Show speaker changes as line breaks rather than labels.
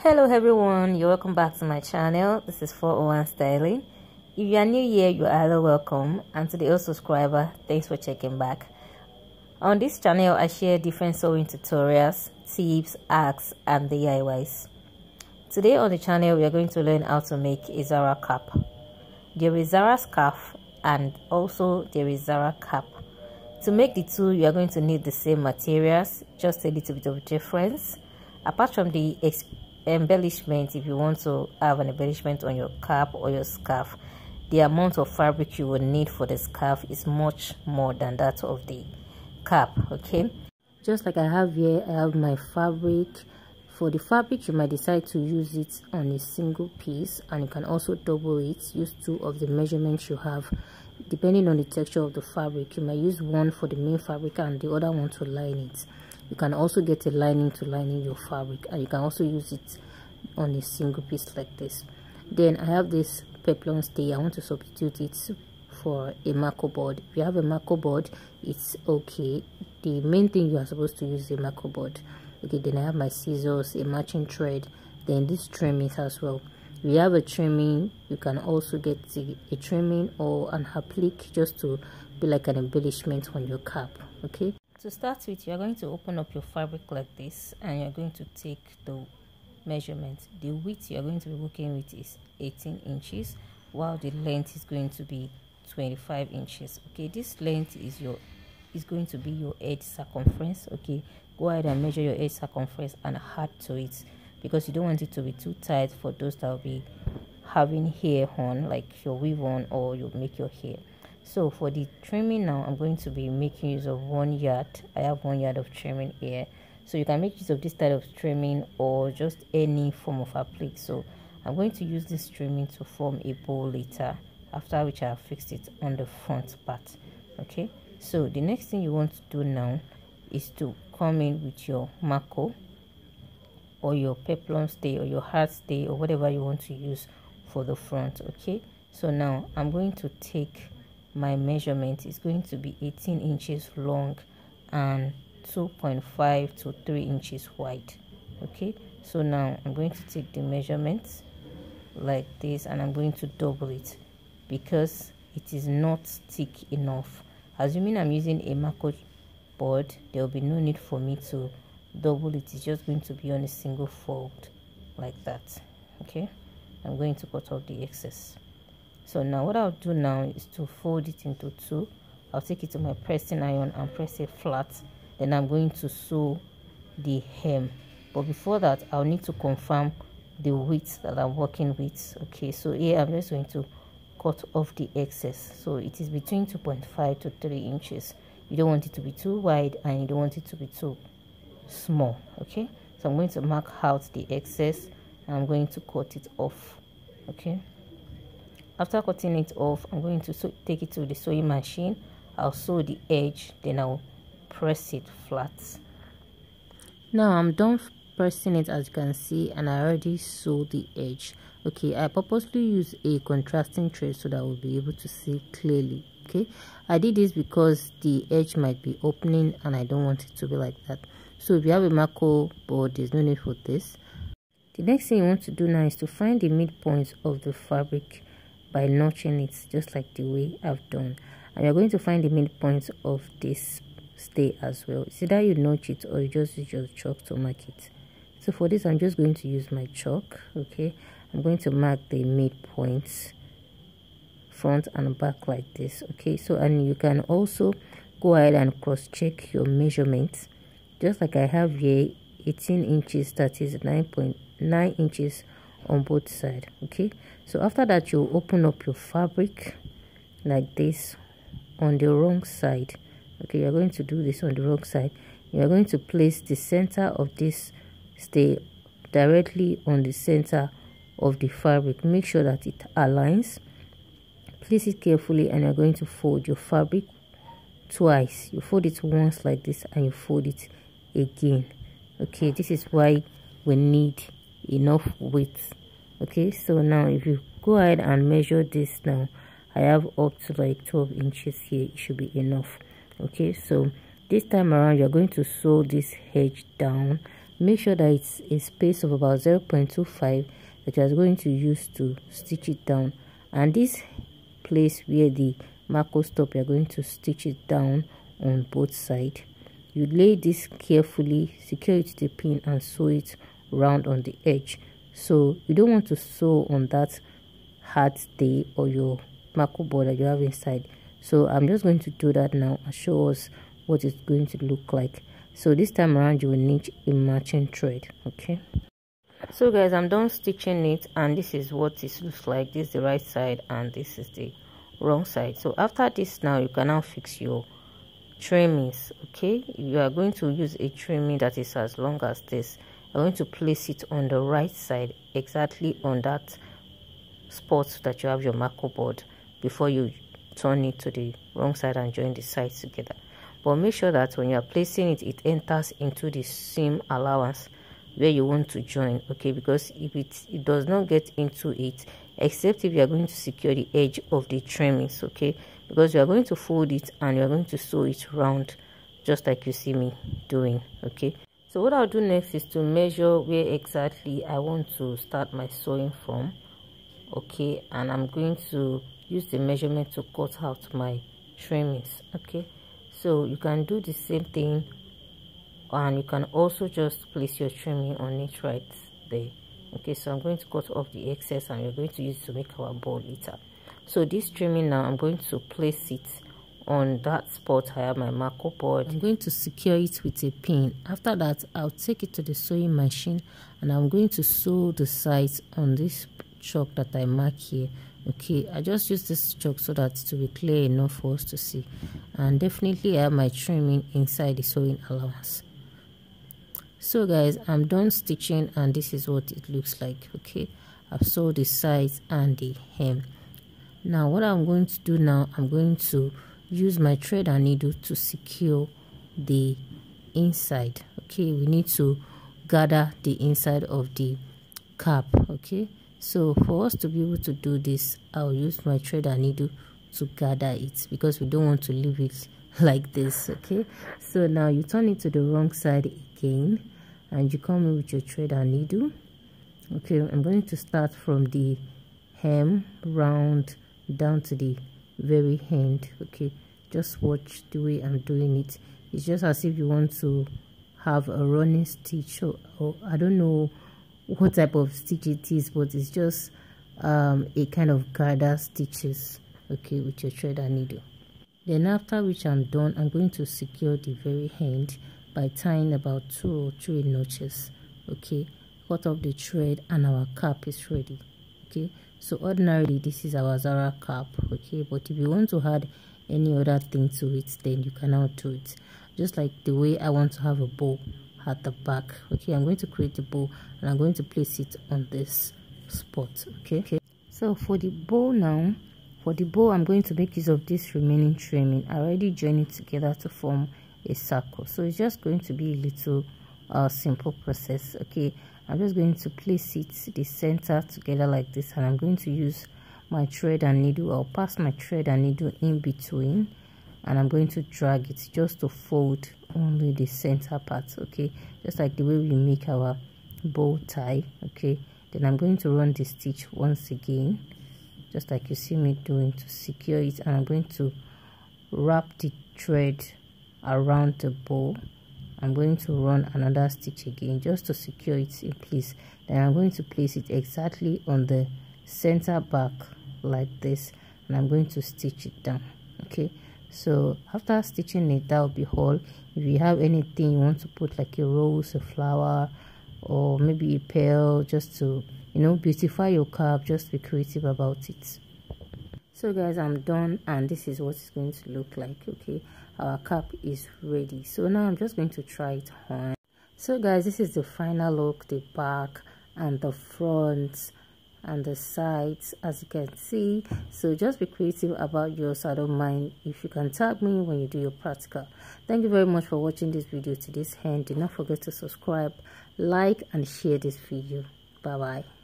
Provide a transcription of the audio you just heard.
Hello everyone, you're welcome back to my channel. This is 401 Styling. If you are new here, you are highly welcome, and to the old subscriber, thanks for checking back. On this channel I share different sewing tutorials, tips, hacks and DIYs. Today on the channel we are going to learn how to make a Zara cap. There is Zara scarf and also there is Zara cap. To make the two, you are going to need the same materials, just a little bit of difference. Apart from the embellishment, if you want to have an embellishment on your cap or your scarf, the amount of fabric you will need for the scarf is much more than that of the cap. Okay, just like I have here, I have my fabric. For the fabric, you might decide to use it on a single piece, and you can also double it. Use two of the measurements you have depending on the texture of the fabric. You might use one for the main fabric and the other one to line it. You can also get a lining to line in your fabric, and you can also use it on a single piece like this. Then I have this peplum stay. I want to substitute it for a marco board. If you have a marco board, it's okay. The main thing you are supposed to use is a marco board. Okay, then I have my scissors, a matching thread, then this trimming as well. If you have a trimming, you can also get a trimming or an applique just to be like an embellishment on your cap. Okay, to start with, you are going to open up your fabric like this, and you're going to take the measurement. The width you are going to be working with is 18 inches, while the length is going to be 25 inches. Okay, this length is going to be your edge circumference. Okay, go ahead and measure your edge circumference and add to it, because you don't want it to be too tight for those that will be having hair on, like your weave on or you make your hair. So for the trimming now, I'm going to be making use of 1 yard. I have 1 yard of trimming here, so you can make use of this type of trimming or just any form of applique. So I'm going to use this trimming to form a bow later, after which I have fixed it on the front part. Okay, so the next thing you want to do now is to come in with your marco or your peplum stay or your heart stay or whatever you want to use for the front. Okay, so now I'm going to take my measurement. Is going to be 18 inches long and 2.5 to 3 inches wide. Okay, so now I'm going to take the measurements like this, and I'm going to double it because it is not thick enough. Assuming I'm using a marco board, there will be no need for me to double it. It's just going to be on a single fold like that. Okay, I'm going to cut off the excess. So now what I'll do now is to fold it into two. I'll take it to my pressing iron and press it flat. Then I'm going to sew the hem, but before that I'll need to confirm the width that I'm working with. Okay, so here I'm just going to cut off the excess. So it is between 2.5 to 3 inches. You don't want it to be too wide and you don't want it to be too small. Okay, so I'm going to mark out the excess and I'm going to cut it off. Okay, after cutting it off, I'm going to take it to the sewing machine. I'll sew the edge, then I'll press it flat. Now I'm done pressing it, as you can see, and I already sewed the edge. Okay, I purposely use a contrasting thread so that I will be able to see clearly. Okay, I did this because the edge might be opening and I don't want it to be like that. So if you have a marco board, there's no need for this. The next thing you want to do now is to find the midpoint of the fabric by notching it, just like the way I've done. And you're going to find the midpoint of this stay as well. It's either you notch it or you just use your chalk to mark it. So for this, I'm just going to use my chalk. Okay, I'm going to mark the midpoints front and back like this. Okay, so and you can also go ahead and cross check your measurements, just like I have here, 18 inches, that is 9.9 inches on both sides. Okay, so after that you open up your fabric like this on the wrong side. Okay, you're going to do this on the wrong side. You're going to place the center of this stay directly on the center of the fabric. Make sure that it aligns. Place it carefully, and you're going to fold your fabric twice. You fold it once like this and you fold it again. Okay, this is why we need enough width. Okay, so now if you go ahead and measure this, now I have up to like 12 inches here. It should be enough. Okay, so this time around you're going to sew this edge down make sure that it's a space of about 0.25 that you are going to use to stitch it down. And this place where the marco stop, you are going to stitch it down on both sides. You lay this carefully, secure it to the pin, and sew it round on the edge. So you don't want to sew on that hard stay or your marco board that you have inside. So I'm just going to do that now and show us what it's going to look like. So this time around you will need a matching thread. Okay, so guys, I'm done stitching it, and this is what it looks like. This is the right side and this is the wrong side. So after this, now you can now fix your trimmings. Okay, you are going to use a trimming that is as long as this. I'm going to place it on the right side, exactly on that spot that you have your marco board, before you turn it to the wrong side and join the sides together. But make sure that when you are placing it, it enters into the seam allowance where you want to join. Okay, because if it does not get into it, except if you are going to secure the edge of the trimmings. Okay, because you are going to fold it and you are going to sew it round, just like you see me doing. Okay, so what I'll do next is to measure where exactly I want to start my sewing from. Okay, and I'm going to use the measurement to cut out my trimmings. Okay, so you can do the same thing, and you can also just place your trimming on it right there. Okay, so I'm going to cut off the excess, and we're going to use it to make our ball later. So this trimming now, I'm going to place it on that spot I have my marco board. I'm going to secure it with a pin. After that, I'll take it to the sewing machine, and I'm going to sew the sides on this chalk that I mark here. Okay, I just use this chalk so that it will be clear enough for us to see. And definitely I have my trimming inside the sewing allowance. So guys, I'm done stitching, and this is what it looks like. Okay, I've sewed the sides and the hem. Now what I'm going to do now, I'm going to use my thread and needle to secure the inside. Okay, we need to gather the inside of the cap. Okay, so for us to be able to do this, I'll use my thread and needle to gather it, because we don't want to leave it like this. Okay, so now you turn it to the wrong side again, and you come in with your thread and needle. Okay, I'm going to start from the hem round down to the very end. Okay, just watch the way I'm doing it. It's just as if you want to have a running stitch, or I don't know what type of stitch it is, but it's just a kind of gather stitches. Okay, with your thread and needle. Then after which I'm done, I'm going to secure the very end by tying about 2 or 3 notches. Okay, cut off the thread and our cap is ready. Okay, so ordinarily this is our Zara cap. Okay, but if you want to add any other thing to it, then you can now do it, just like the way I want to have a bow at the back. Okay, I'm going to create the bow, and I'm going to place it on this spot. Okay, so for the bow now, I'm going to make use of this remaining trimming. I already joined it together to form a circle, so it's just going to be a little simple process. Okay, I'm just going to place it the center together like this, and I'm going to use my thread and needle. I'll pass my thread and needle in between, and I'm going to drag it just to fold only the center part. Okay, just like the way we make our bow tie. Okay, then I'm going to run the stitch once again, just like you see me doing, to secure it, and I'm going to wrap the thread around the bow. I'm going to run another stitch again just to secure it in place. Then I'm going to place it exactly on the center back like this, and I'm going to stitch it down. Okay, so after stitching it, that will be all. If you have anything you want to put, like a rose, a flower, or maybe a pearl, just to, you know, beautify your cap, just be creative about it. So guys, I'm done, and this is what it's going to look like. Okay, our cap is ready. So now I'm just going to try it on. So guys, this is the final look, the back and the front and the sides, as you can see. So just be creative about yours. I don't mind if you can tag me when you do your practical. Thank you very much for watching this video to this end. Do not forget to subscribe, like, and share this video. Bye bye.